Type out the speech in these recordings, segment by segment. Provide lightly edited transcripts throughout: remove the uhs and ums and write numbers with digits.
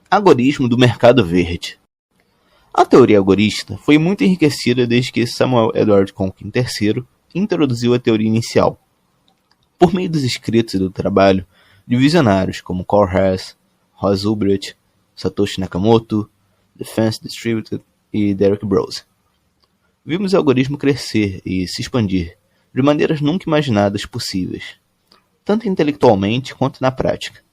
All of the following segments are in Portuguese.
Agorismo do mercado verde. A teoria agorista foi muito enriquecida desde que Samuel Edward Konkin III introduziu a teoria inicial, por meio dos escritos e do trabalho de visionários como Carl Hess, Ross Ulbricht, Satoshi Nakamoto, Defense Distributed e Derrick Broze. Vimos o algoritmo crescer e se expandir de maneiras nunca imaginadas possíveis, tanto intelectualmente quanto na prática.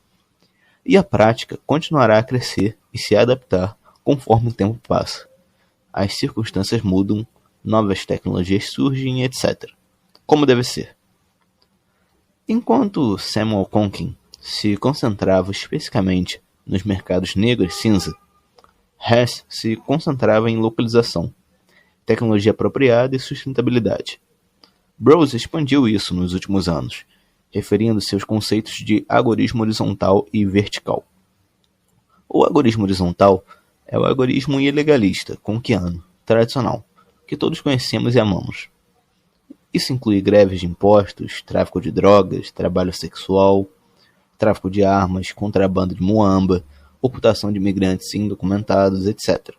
E a prática continuará a crescer e se adaptar conforme o tempo passa. As circunstâncias mudam, novas tecnologias surgem, etc. Como deve ser. Enquanto Samuel Konkin se concentrava especificamente nos mercados negro e cinza, Hess se concentrava em localização, tecnologia apropriada e sustentabilidade. Broze expandiu isso nos últimos anos, referindo seus conceitos de algoritmo horizontal e vertical. O algoritmo horizontal é o algoritmo ilegalista, Konkiano, tradicional, que todos conhecemos e amamos. Isso inclui greves de impostos, tráfico de drogas, trabalho sexual, tráfico de armas, contrabando de muamba, ocultação de imigrantes indocumentados, etc.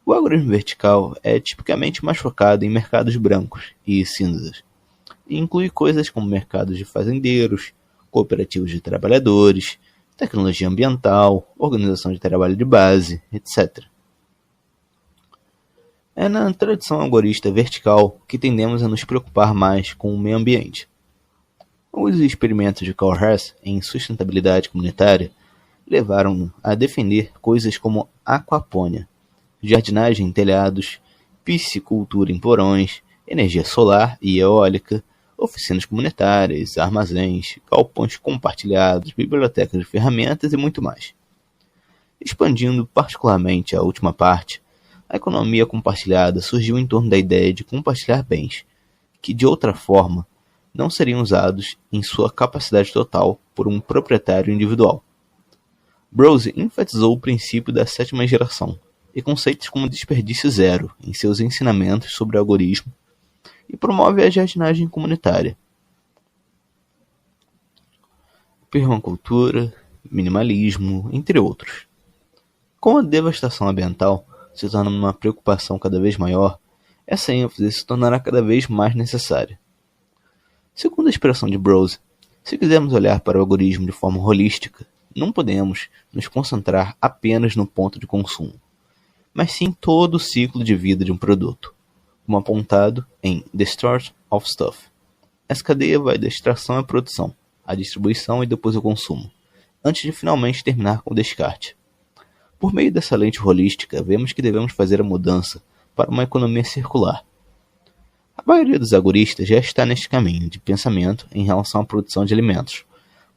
O algoritmo vertical é tipicamente mais focado em mercados brancos e cinzas, e inclui coisas como mercados de fazendeiros, cooperativos de trabalhadores, tecnologia ambiental, organização de trabalho de base, etc. É na tradição algorista vertical que tendemos a nos preocupar mais com o meio ambiente. Os experimentos de Carl Hess em sustentabilidade comunitária levaram a defender coisas como aquapônia, jardinagem em telhados, piscicultura em porões, energia solar e eólica, oficinas comunitárias, armazéns, galpões compartilhados, bibliotecas de ferramentas e muito mais. Expandindo particularmente a última parte, a economia compartilhada surgiu em torno da ideia de compartilhar bens, que de outra forma não seriam usados em sua capacidade total por um proprietário individual. Broze enfatizou o princípio da sétima geração e conceitos como desperdício zero em seus ensinamentos sobre algoritmo e promove a jardinagem comunitária, permacultura, minimalismo, entre outros. Com a devastação ambiental se tornando uma preocupação cada vez maior, essa ênfase se tornará cada vez mais necessária. Segundo a expressão de Broze, se quisermos olhar para o algoritmo de forma holística, não podemos nos concentrar apenas no ponto de consumo, mas sim todo o ciclo de vida de um produto, como apontado em The Start of Stuff. Essa cadeia vai da extração à produção, à distribuição e depois ao consumo, antes de finalmente terminar com o descarte. Por meio dessa lente holística, vemos que devemos fazer a mudança para uma economia circular. A maioria dos algoristas já está neste caminho de pensamento em relação à produção de alimentos,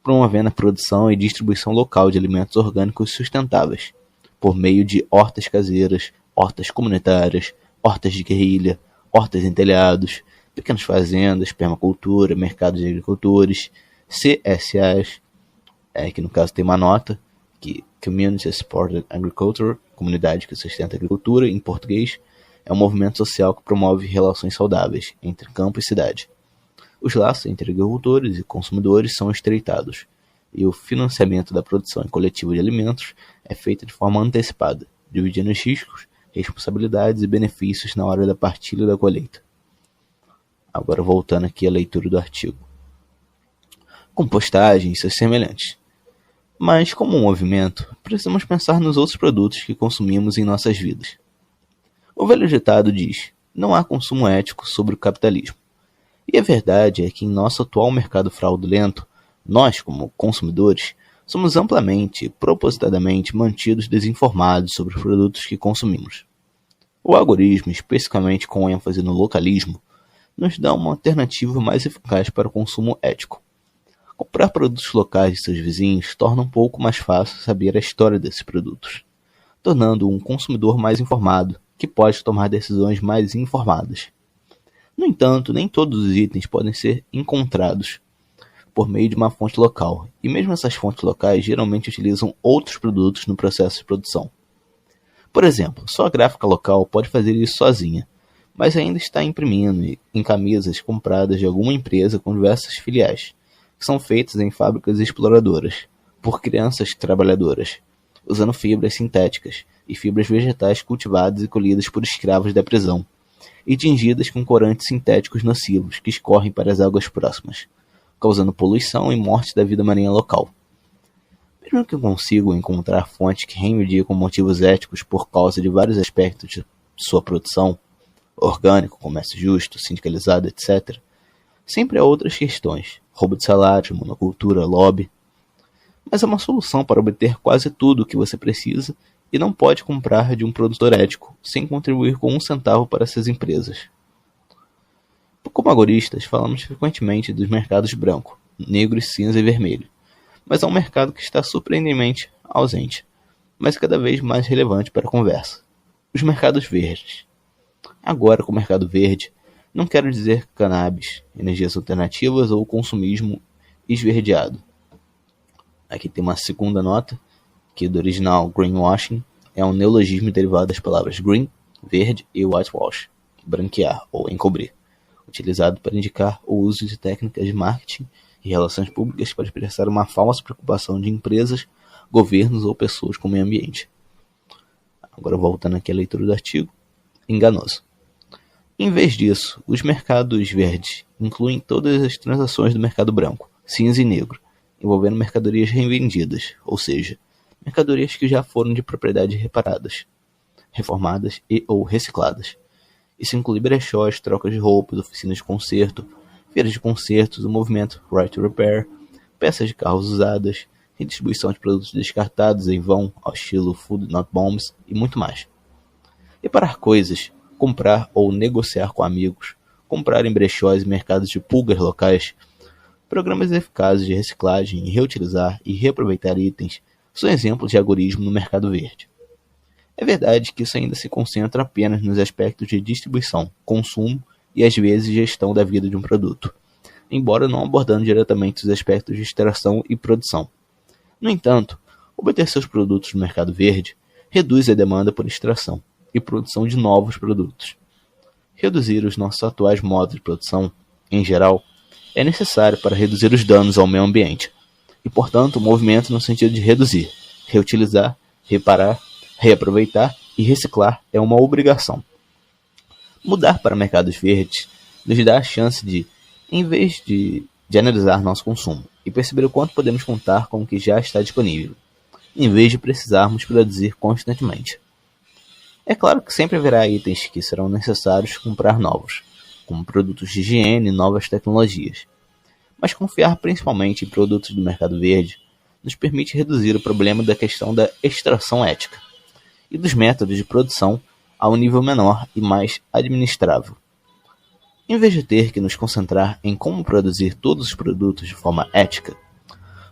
promovendo a produção e distribuição local de alimentos orgânicos sustentáveis, por meio de hortas caseiras, hortas comunitárias, hortas de guerrilha, hortas em telhados, pequenas fazendas, permacultura, mercados de agricultores, CSAs, que no caso tem uma nota, que Community Supported Agriculture, comunidade que sustenta a agricultura, em português, é um movimento social que promove relações saudáveis entre campo e cidade. Os laços entre agricultores e consumidores são estreitados, e o financiamento da produção coletiva de alimentos é feito de forma antecipada, dividindo os riscos, responsabilidades e benefícios na hora da partilha da colheita. Agora voltando aqui à leitura do artigo. Compostagem e seus semelhantes. Mas, como um movimento, precisamos pensar nos outros produtos que consumimos em nossas vidas. O velho ditado diz: não há consumo ético sobre o capitalismo. E a verdade é que em nosso atual mercado fraudulento, nós, como consumidores, somos amplamente e propositadamente mantidos desinformados sobre os produtos que consumimos. O algoritmo, especificamente com ênfase no localismo, nos dá uma alternativa mais eficaz para o consumo ético. Comprar produtos locais de seus vizinhos torna um pouco mais fácil saber a história desses produtos, tornando um consumidor mais informado, que pode tomar decisões mais informadas. No entanto, nem todos os itens podem ser encontrados por meio de uma fonte local, e mesmo essas fontes locais geralmente utilizam outros produtos no processo de produção. Por exemplo, só a gráfica local pode fazer isso sozinha, mas ainda está imprimindo em camisas compradas de alguma empresa com diversas filiais, que são feitas em fábricas exploradoras, por crianças trabalhadoras, usando fibras sintéticas e fibras vegetais cultivadas e colhidas por escravos da prisão, e tingidas com corantes sintéticos nocivos que escorrem para as águas próximas, causando poluição e morte da vida marinha local. Mesmo que eu consiga encontrar fontes que reivindicam motivos éticos por causa de vários aspectos de sua produção, orgânico, comércio justo, sindicalizado, etc., sempre há outras questões, roubo de salário, monocultura, lobby. Mas é uma solução para obter quase tudo o que você precisa e não pode comprar de um produtor ético sem contribuir com 1 centavo para essas empresas. Como agoristas, falamos frequentemente dos mercados branco, negro, cinza e vermelho, mas é um mercado que está surpreendentemente ausente, mas cada vez mais relevante para a conversa. Os mercados verdes. Agora, com o mercado verde, não quero dizer cannabis, energias alternativas ou consumismo esverdeado. Aqui tem uma segunda nota, que do original greenwashing é um neologismo derivado das palavras green, verde, e whitewash, branquear ou encobrir, utilizado para indicar o uso de técnicas de marketing e relações públicas para expressar uma falsa preocupação de empresas, governos ou pessoas com o meio ambiente. Agora, voltando aqui à leitura do artigo, enganoso. Em vez disso, os mercados verdes incluem todas as transações do mercado branco, cinza e negro, envolvendo mercadorias revendidas, ou seja, mercadorias que já foram de propriedade reparadas, reformadas e ou recicladas. Isso inclui brechós, trocas de roupas, oficinas de conserto, feiras de concertos, o movimento Right to Repair, peças de carros usadas, redistribuição de produtos descartados em vão, ao estilo Food Not Bombs e muito mais. Reparar coisas, comprar ou negociar com amigos, comprar em brechós e mercados de pulgas locais, programas eficazes de reciclagem, reutilizar e reaproveitar itens são exemplos de agorismo no mercado verde. É verdade que isso ainda se concentra apenas nos aspectos de distribuição, consumo e às vezes gestão da vida de um produto, embora não abordando diretamente os aspectos de extração e produção. No entanto, obter seus produtos no mercado verde reduz a demanda por extração e produção de novos produtos. Reduzir os nossos atuais modos de produção, em geral, é necessário para reduzir os danos ao meio ambiente, e portanto o movimento no sentido de reduzir, reutilizar, reparar, reaproveitar e reciclar é uma obrigação. Mudar para mercados verdes nos dá a chance de, em vez de analisar nosso consumo e perceber o quanto podemos contar com o que já está disponível, em vez de precisarmos produzir constantemente. É claro que sempre haverá itens que serão necessários comprar novos, como produtos de higiene e novas tecnologias. Mas confiar principalmente em produtos do mercado verde nos permite reduzir o problema da questão da extração ética e dos métodos de produção a um nível menor e mais administrável. Em vez de ter que nos concentrar em como produzir todos os produtos de forma ética,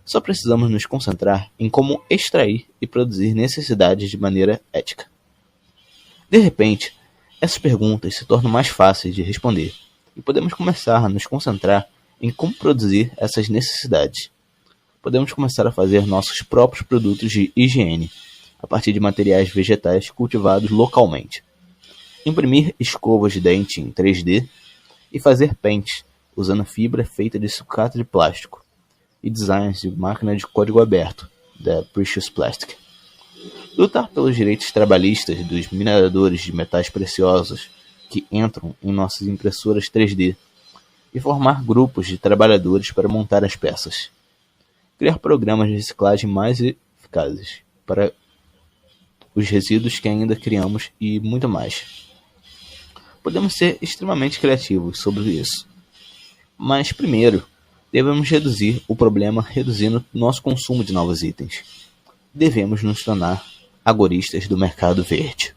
só precisamos nos concentrar em como extrair e produzir necessidades de maneira ética. De repente, essas perguntas se tornam mais fáceis de responder e podemos começar a nos concentrar em como produzir essas necessidades. Podemos começar a fazer nossos próprios produtos de higiene a partir de materiais vegetais cultivados localmente, imprimir escovas de dente em 3D e fazer pentes usando fibra feita de sucata de plástico e designs de máquina de código aberto, da Precious Plastic. Lutar pelos direitos trabalhistas dos mineradores de metais preciosos que entram em nossas impressoras 3D e formar grupos de trabalhadores para montar as peças. Criar programas de reciclagem mais eficazes para os resíduos que ainda criamos e muito mais. Podemos ser extremamente criativos sobre isso. Mas primeiro, devemos reduzir o problema reduzindo nosso consumo de novos itens. Devemos nos tornar agoristas do mercado verde.